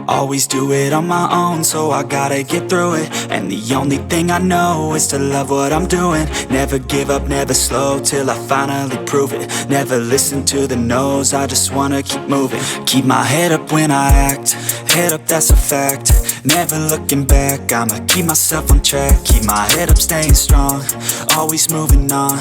Always do it on my own, so I gotta get through it. And the only thing I know is to love what I'm doing. Never give up, never slow, till I finally prove it. Never listen to the no's, I just wanna keep moving. Keep my head up when I act, head up, that's a fact. Never looking back, I'ma keep myself on track. Keep my head up, staying strong, always moving on.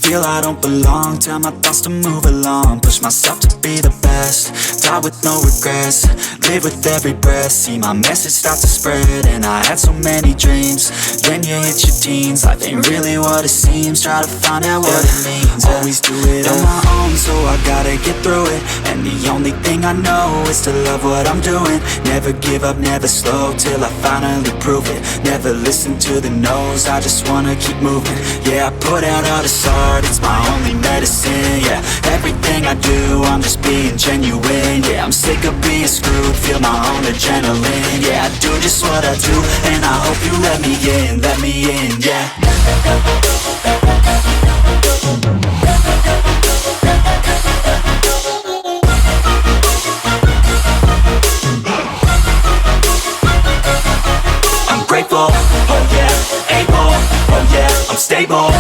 Feel I don't belong, tell my thoughts to move along. Push myself to be the best, die with no regrets. Live with every breath, see my message start to spread. And I had so many dreams, then you hit your teens. Life ain't really what it seems, try to find out what it means. Always do it on my own, so I gotta get through it. And the only thing I know is to love what I'm doing. Never give up, never slow, till I finally prove it. Never listen to the no's, I just wanna keep moving. Yeah, I put out all this art, it's my only medicine. Yeah, everything I do, I'm just being genuine. Yeah, I'm sick of being screwed, feel my own adrenaline. Yeah, I do just what I do, and I hope you let me in, yeah. I'm grateful, oh yeah, able, oh yeah, I'm stable.